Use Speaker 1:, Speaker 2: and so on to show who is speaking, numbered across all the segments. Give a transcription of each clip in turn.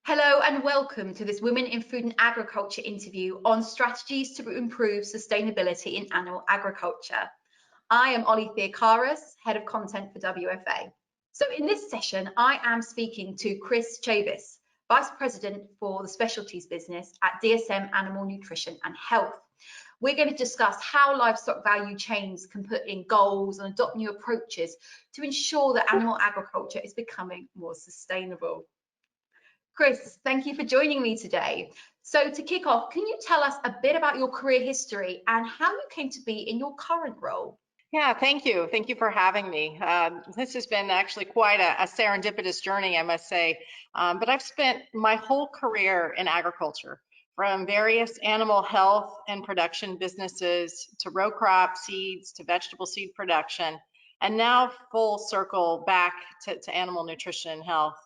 Speaker 1: Hello and welcome to this Women in Food and Agriculture interview on strategies to improve sustainability in animal agriculture. I am Ollie Theocaras, Head of Content for WFA. So in this session, I am speaking to Christie Chavis, Vice President for the Specialties business at DSM Animal Nutrition and Health. We're going to discuss how livestock value chains can put in goals and adopt new approaches to ensure that animal agriculture is becoming more sustainable. Chris, thank you for joining me today. So to kick off, can you tell us a bit about your career history and how you came to be in your current role?
Speaker 2: Yeah, thank you. Thank you for having me. This has been actually quite a serendipitous journey, I must say. But I've spent my whole career in agriculture, from various animal health and production businesses to row crop seeds to vegetable seed production, and now full circle back to animal nutrition and health.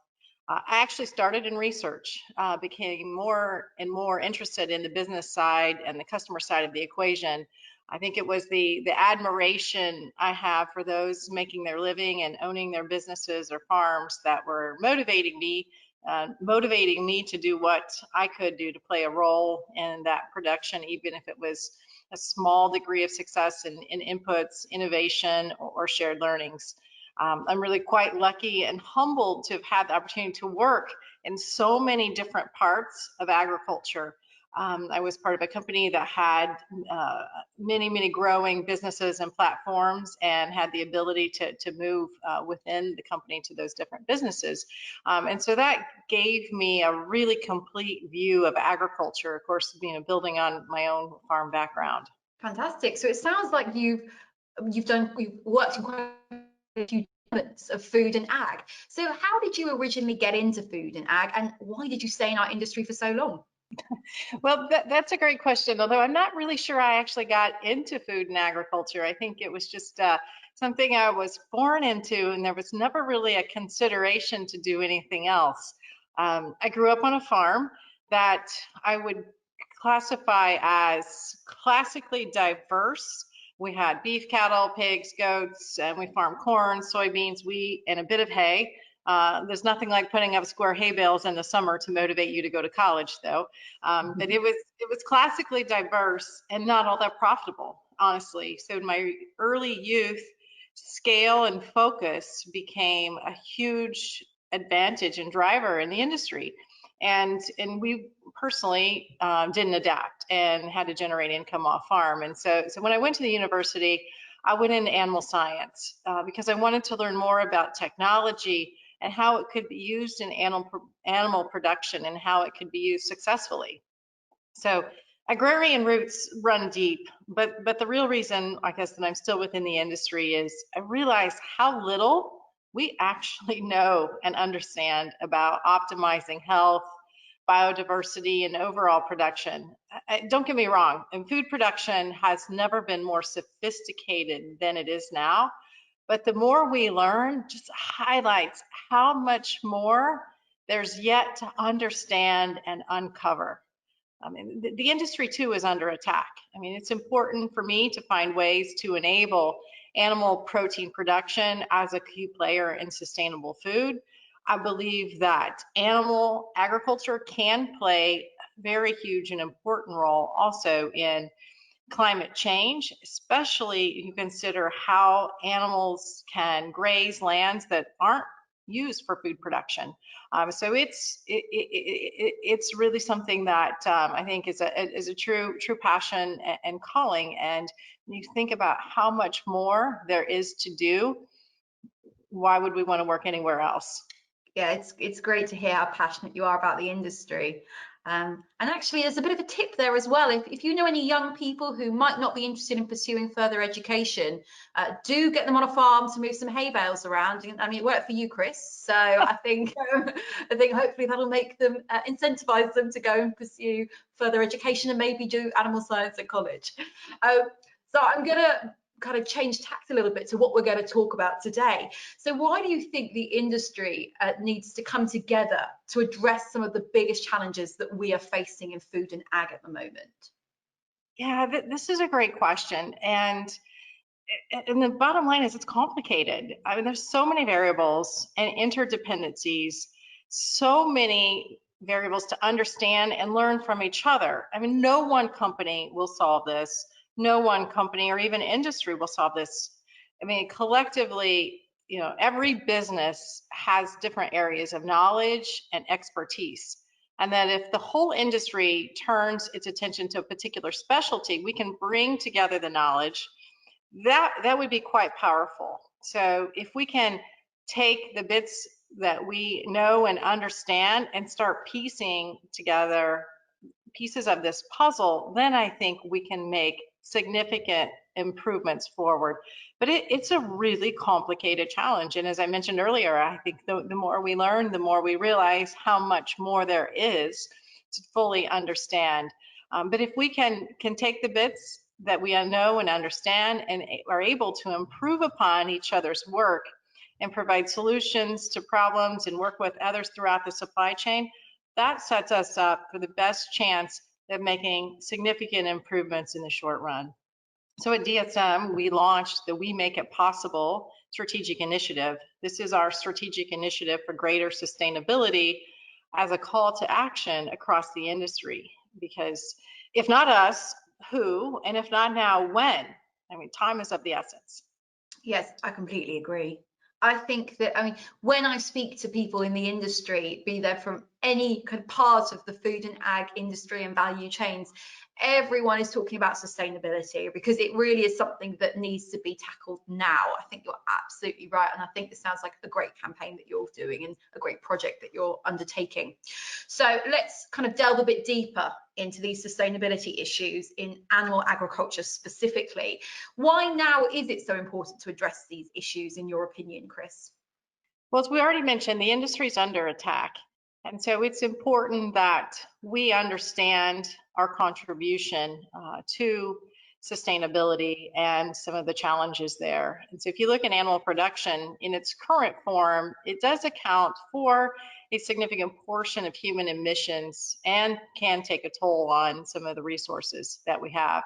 Speaker 2: I actually started in research, became more and more interested in the business side and the customer side of the equation. I think it was the admiration I have for those making their living and owning their businesses or farms that were motivating me to do what I could do to play a role in that production, even if it was a small degree of success in inputs, innovation, or shared learnings. I'm really quite lucky and humbled to have had the opportunity to work in so many different parts of agriculture. I was part of a company that had many growing businesses and platforms, and had the ability to move within the company to those different businesses. And so that gave me a really complete view of agriculture, of course, building on my own farm background.
Speaker 1: Fantastic. So it sounds like you've worked in quite a few elements of food and ag. So how did you originally get into food and ag, and why did you stay in our industry for so long?
Speaker 2: Well, that's a great question, although I'm not really sure I actually got into food and agriculture. I think it was just something I was born into, and there was never really a consideration to do anything else. I grew up on a farm that I would classify as classically diverse. We had beef cattle, pigs, goats, and we farmed corn, soybeans, wheat, and a bit of hay. There's nothing like putting up square hay bales in the summer to motivate you to go to college, though. But it was classically diverse and not all that profitable, honestly. So in my early youth, scale and focus became a huge advantage and driver in the industry. And we personally didn't adapt and had to generate income off farm. And so when I went to the university, I went into animal science because I wanted to learn more about technology and how it could be used in animal production and how it could be used successfully. So agrarian roots run deep, but the real reason, I guess, that I'm still within the industry is I realize how little we actually know and understand about optimizing health, biodiversity, and overall production. Don't get me wrong, and food production has never been more sophisticated than it is now. But the more we learn, just highlights how much more there's yet to understand and uncover. I mean, the industry too is under attack. I mean, it's important for me to find ways to enable animal protein production as a key player in sustainable food. I believe that animal agriculture can play a very huge and important role also in climate change, especially if you consider how animals can graze lands that aren't used for food production. So it's really something that I think is a true passion and calling. And when you think about how much more there is to do, why would we want to work anywhere else?
Speaker 1: Yeah, it's great to hear how passionate you are about the industry. And actually, there's a bit of a tip there as well. If you know any young people who might not be interested in pursuing further education, do get them on a farm to move some hay bales around. I mean, it worked for you, Chris. So I think hopefully that'll make them incentivize them to go and pursue further education and maybe do animal science at college. So I'm gonna kind of change tact a little bit to what we're going to talk about today. So why do you think the industry needs to come together to address some of the biggest challenges that we are facing in food and ag at the moment?
Speaker 2: Yeah, this is a great question. And the bottom line is it's complicated. I mean, there's so many variables and interdependencies, so many variables to understand and learn from each other. I mean, no one company will solve this. No one company or even industry will solve this. I mean, collectively, you know, every business has different areas of knowledge and expertise. And that if the whole industry turns its attention to a particular specialty, we can bring together the knowledge. That would be quite powerful. So if we can take the bits that we know and understand and start piecing together pieces of this puzzle, then I think we can make significant improvements forward. But it's a really complicated challenge. And as I mentioned earlier, I think the more we learn, the more we realize how much more there is to fully understand. But if we can take the bits that we know and understand and are able to improve upon each other's work and provide solutions to problems and work with others throughout the supply chain, that sets us up for the best chance of making significant improvements in the short run. So at DSM, we launched the We Make It Possible strategic initiative. This is our strategic initiative for greater sustainability as a call to action across the industry. Because if not us, who? And if not now, when? I mean, time is of the essence.
Speaker 1: Yes, I completely agree. I think that, I mean, when I speak to people in the industry, be they from any kind of part of the food and ag industry and value chains, everyone is talking about sustainability because it really is something that needs to be tackled now. I think you're absolutely right. And I think this sounds like a great campaign that you're doing and a great project that you're undertaking. So let's kind of delve a bit deeper into these sustainability issues in animal agriculture specifically. Why now is it so important to address these issues, in your opinion, Chris?
Speaker 2: Well, as we already mentioned, the industry is under attack. And so it's important that we understand our contribution to sustainability and some of the challenges there. And so if you look at animal production in its current form, it does account for a significant portion of human emissions and can take a toll on some of the resources that we have.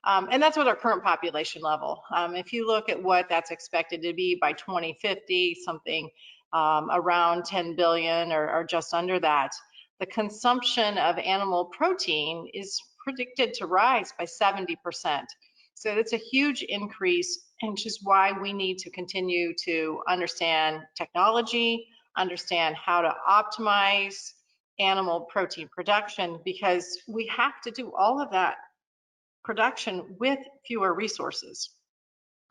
Speaker 2: And that's with our current population level. If you look at what that's expected to be by 2050, something around 10 billion or just under that, the consumption of animal protein is predicted to rise by 70%. So that's a huge increase, and which is why we need to continue to understand technology, understand how to optimize animal protein production, because we have to do all of that production with fewer resources.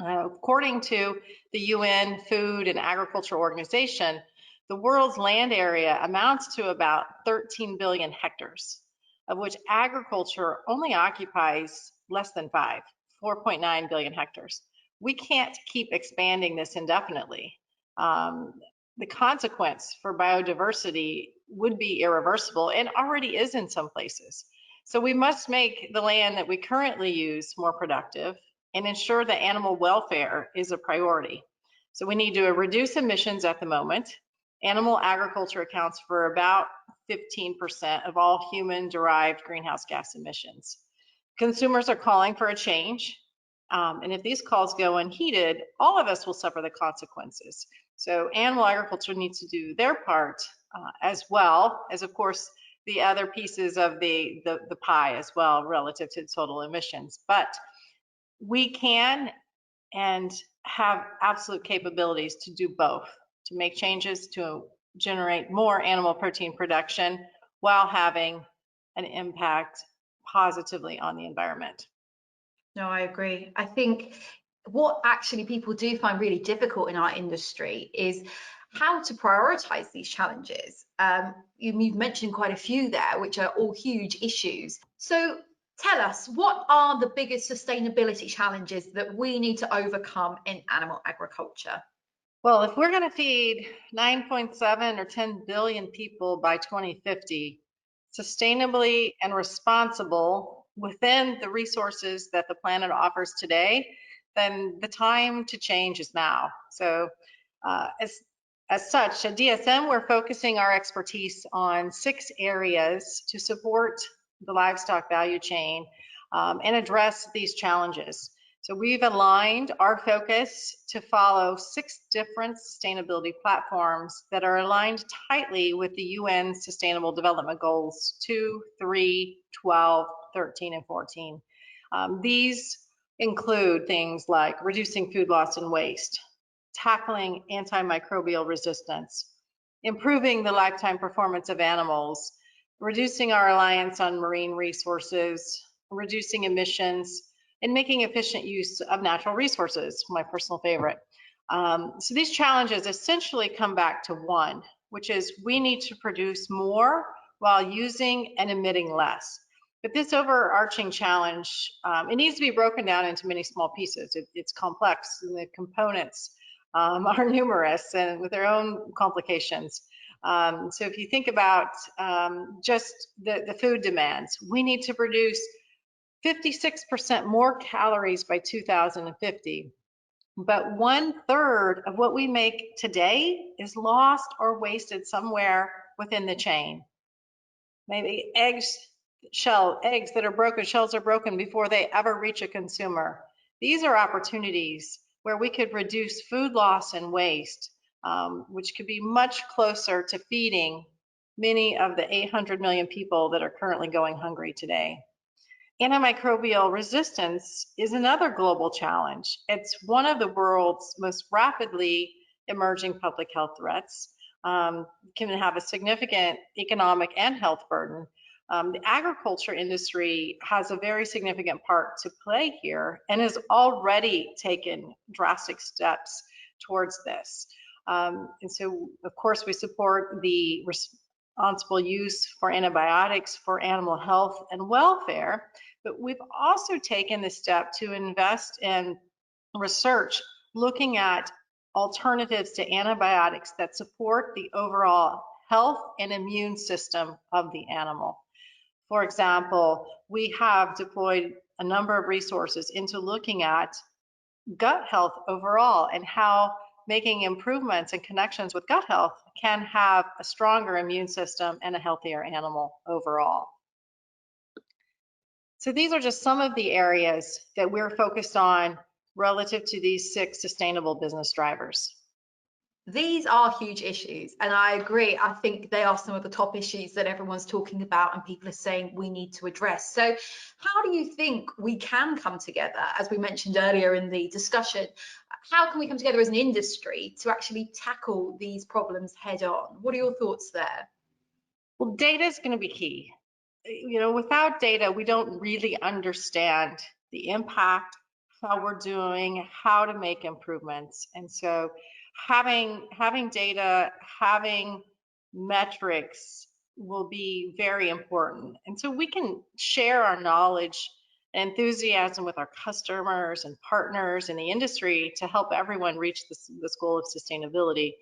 Speaker 2: According to the UN Food and Agriculture Organization, the world's land area amounts to about 13 billion hectares, of which agriculture only occupies less than 4.9 billion hectares. We can't keep expanding this indefinitely. The consequence for biodiversity would be irreversible and already is in some places. So we must make the land that we currently use more productive and ensure that animal welfare is a priority. So we need to reduce emissions at the moment. Animal agriculture accounts for about 15% of all human-derived greenhouse gas emissions. Consumers are calling for a change, and if these calls go unheeded, all of us will suffer the consequences. So animal agriculture needs to do their part as well as, of course, the other pieces of the pie as well relative to total emissions. But we can and have absolute capabilities to do both, to make changes to generate more animal protein production while having an impact positively on the environment.
Speaker 1: No, I agree. I think what actually people do find really difficult in our industry is how to prioritize these challenges. You've mentioned quite a few there, which are all huge issues. So tell us, what are the biggest sustainability challenges that we need to overcome in animal agriculture?
Speaker 2: Well, if we're going to feed 9.7 or 10 billion people by 2050, sustainably and responsible within the resources that the planet offers today, then the time to change is now. So as such, at DSM, we're focusing our expertise on 6 areas to support the livestock value chain and address these challenges. So we've aligned our focus to follow 6 different sustainability platforms that are aligned tightly with the UN Sustainable Development Goals 2, 3, 12, 13, and 14. These include things like reducing food loss and waste, tackling antimicrobial resistance, improving the lifetime performance of animals, reducing our reliance on marine resources, reducing emissions, and making efficient use of natural resources, my personal favorite. So these challenges essentially come back to one, which is we need to produce more while using and emitting less. But this overarching challenge, it needs to be broken down into many small pieces. It's complex, and the components are numerous and with their own complications. So if you think about just the food demands, we need to produce 56% more calories by 2050, but 1/3 of what we make today is lost or wasted somewhere within the chain. Maybe eggs that are broken, shells are broken before they ever reach a consumer. These are opportunities where we could reduce food loss and waste, which could be much closer to feeding many of the 800 million people that are currently going hungry today. Antimicrobial resistance is another global challenge. It's one of the world's most rapidly emerging public health threats. Can have a significant economic and health burden. The agriculture industry has a very significant part to play here and has already taken drastic steps towards this. And so, of course, we support the responsible use for antibiotics for animal health and welfare, but we've also taken the step to invest in research looking at alternatives to antibiotics that support the overall health and immune system of the animal. For example, we have deployed a number of resources into looking at gut health overall and how making improvements and connections with gut health can have a stronger immune system and a healthier animal overall. So these are just some of the areas that we're focused on relative to these 6 sustainable business drivers.
Speaker 1: These are huge issues, and I agree. I think they are some of the top issues that everyone's talking about and people are saying we need to address. So how do you think we can come together, as we mentioned earlier in the discussion? How can we come together as an industry to actually tackle these problems head on? What are your thoughts there?
Speaker 2: Well, data is going to be key. You know, without data, we don't really understand the impact, how we're doing, how to make improvements. And so having data, having metrics will be very important. And so we can share our knowledge and enthusiasm with our customers and partners in the industry to help everyone reach this goal of sustainability.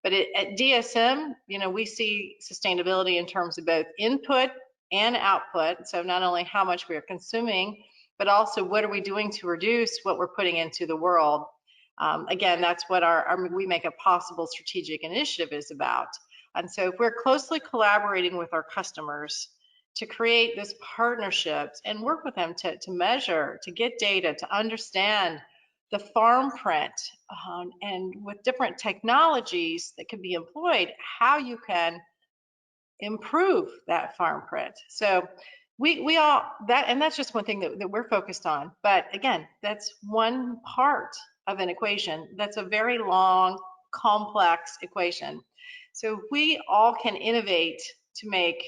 Speaker 2: But at DSM, you know, we see sustainability in terms of both input and output. So not only how much we are consuming, but also what are we doing to reduce what we're putting into the world. Again, that's what our We Make It Possible strategic initiative is about. And so if we're closely collaborating with our customers to create this partnerships and work with them to measure, to get data, to understand the farm print, and with different technologies that can be employed, how you can improve that farm print. So we all that, and that's just one thing that we're focused on. But again, that's one part of an equation. That's a very long, complex equation. So we all can innovate to make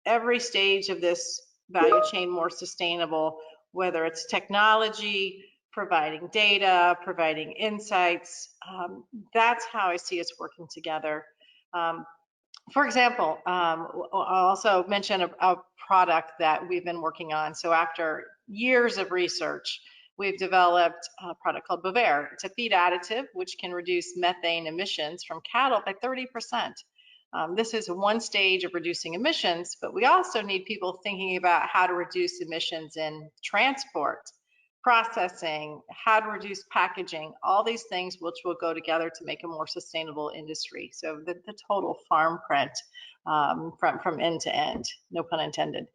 Speaker 2: every stage of this value chain more sustainable, whether it's technology, providing data, providing insights. That's how I see us working together. For example, I'll also mention a product that we've been working on. So after years of research, we've developed a product called Bovaer. It's a feed additive which can reduce methane emissions from cattle by 30%. This is one stage of reducing emissions, but we also need people thinking about how to reduce emissions in transport, processing, how to reduce packaging, all these things which will go together to make a more sustainable industry. So the total farm print from end to end, no pun intended.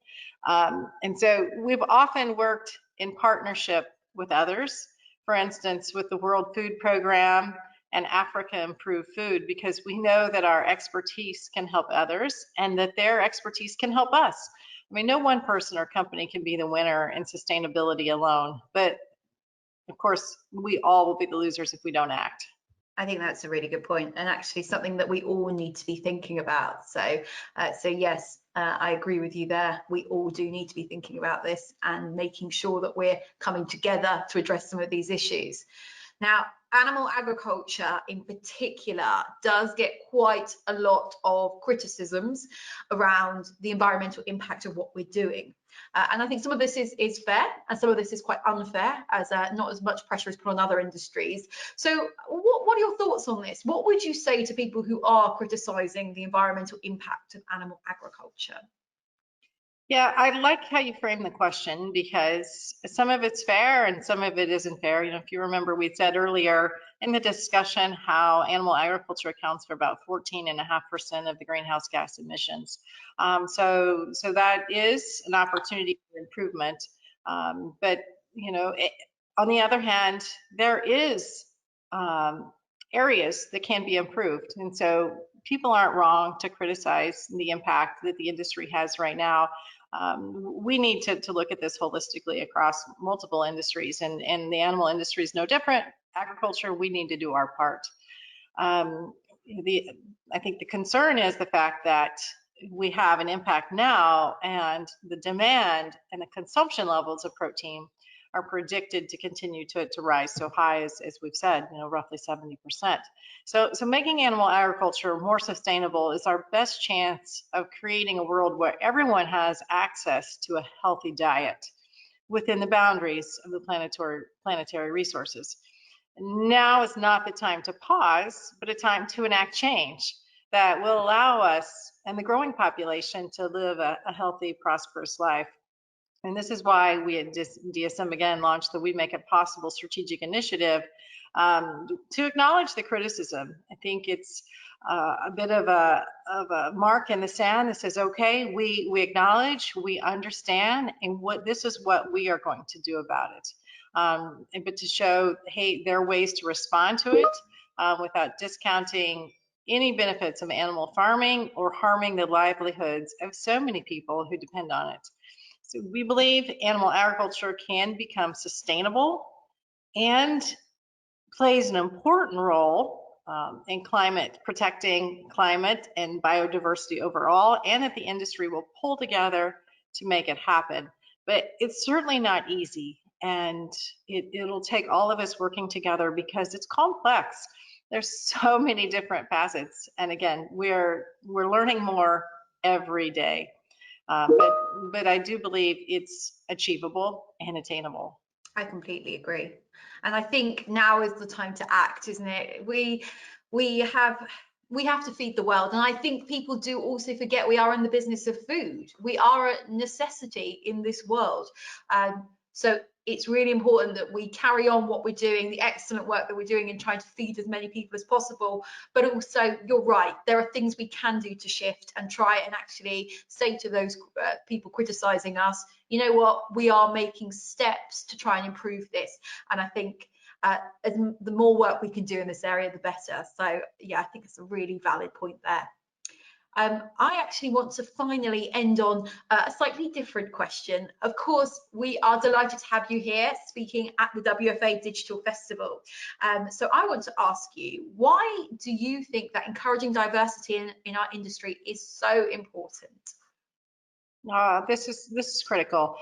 Speaker 2: And so we've often worked in partnership with others. for instance, with the World Food Program and Africa Improved Food, because we know that our expertise can help others and that their expertise can help us. I mean, no one person or company can be the winner in sustainability alone, but of course, we all will be the losers if we don't act.
Speaker 1: I think that's a really good point, and actually something that we all need to be thinking about. So yes, I agree with you there. We all do need to be thinking about this and making sure that we're coming together to address some of these issues. Now, animal agriculture in particular does get quite a lot of criticisms around the environmental impact of what we're doing. And I think some of this is fair and some of this is quite unfair, as not as much pressure is put on other industries. So what are your thoughts on this? What would you say to people who are criticising the environmental impact of animal agriculture?
Speaker 2: Yeah, I like how you frame the question, because some of it's fair and some of it isn't fair. You know, if you remember, we said earlier in the discussion how animal agriculture accounts for about 14.5% of the greenhouse gas emissions. So that is an opportunity for improvement. But, you know, on the other hand, there is areas that can be improved. And so people aren't wrong to criticize the impact that the industry has right now. We need to look at this holistically across multiple industries, and the animal industry is no different. Agriculture, we need to do our part. I think the concern is the fact that we have an impact now, and the demand and the consumption levels of protein are predicted to continue to rise so high, as we've said, you know, roughly 70%. So making animal agriculture more sustainable is our best chance of creating a world where everyone has access to a healthy diet within the boundaries of the planetary resources. Now is not the time to pause, but a time to enact change that will allow us and the growing population to live a healthy, prosperous life. And this is why we at DSM again launched the We Make It Possible strategic initiative, to acknowledge the criticism. I think it's a bit of a mark in the sand that says, okay, we acknowledge, we understand, and this is what we are going to do about it. But to show, hey, there are ways to respond to it without discounting any benefits of animal farming or harming the livelihoods of so many people who depend on it. So we believe animal agriculture can become sustainable and plays an important role in protecting climate and biodiversity overall, and that the industry will pull together to make it happen. But it's certainly not easy, and it'll take all of us working together because it's complex. There's so many different facets, and again, we're learning more every day. But I do believe it's achievable and attainable.
Speaker 1: I completely agree. And I think now is the time to act, isn't it? We have to feed the world. And I think people do also forget we are in the business of food. We are a necessity in this world. So it's really important that we carry on what we're doing, the excellent work that we're doing in trying to feed as many people as possible. But also, you're right, there are things we can do to shift and try and actually say to those people criticizing us, you know what, we are making steps to try and improve this. And I think the more work we can do in this area, the better. So yeah, I think it's a really valid point there. I actually want to finally end on a slightly different question. Of course, we are delighted to have you here speaking at the WFA Digital Festival. So I want to ask you, why do you think that encouraging diversity in our industry is so important?
Speaker 2: This is critical.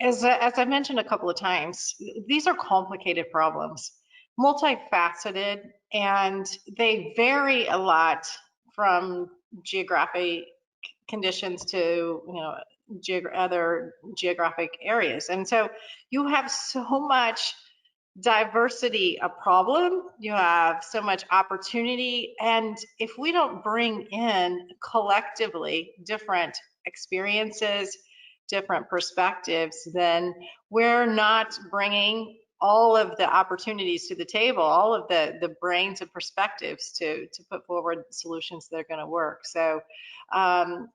Speaker 2: As I mentioned a couple of times, these are complicated problems, multifaceted, and they vary a lot from geographic conditions to other geographic areas. And so you have so much diversity a problem, you have so much opportunity, and if we don't bring in collectively different experiences, different perspectives, then we're not bringing all of the opportunities to the table, all of the brains and perspectives to put forward solutions that are going to work. So I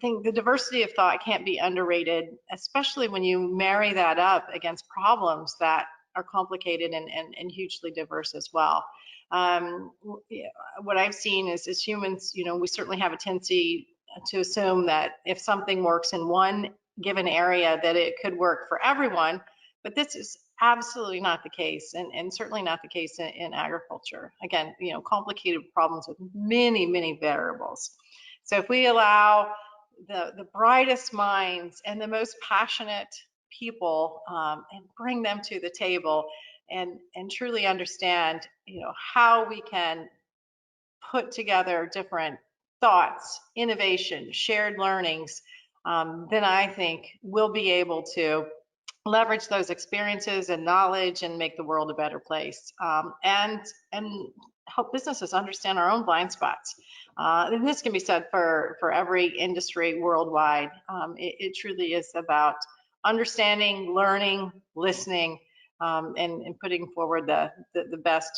Speaker 2: think the diversity of thought can't be underrated, especially when you marry that up against problems that complicated and hugely diverse as well. What I've seen is as humans, we certainly have a tendency to assume that if something works in one given area, that it could work for everyone, but this is absolutely not the case, and certainly not the case in agriculture. Again, complicated problems with many, many variables. So if we allow the brightest minds and the most passionate people and bring them to the table and truly understand, how we can put together different thoughts, innovation, shared learnings, then I think we'll be able to leverage those experiences and knowledge and make the world a better place, and help businesses understand our own blind spots. And this can be said for every industry worldwide. It truly is about understanding, learning, listening, and putting forward the best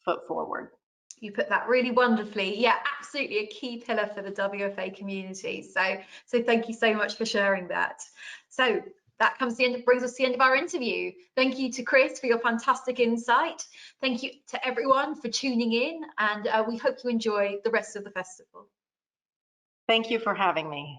Speaker 2: foot forward.
Speaker 1: You put that really wonderfully. Yeah, absolutely a key pillar for the WFA community. So thank you so much for sharing that. So that brings us to the end of our interview. Thank you to Chris for your fantastic insight. Thank you to everyone for tuning in, and we hope you enjoy the rest of the festival.
Speaker 2: Thank you for having me.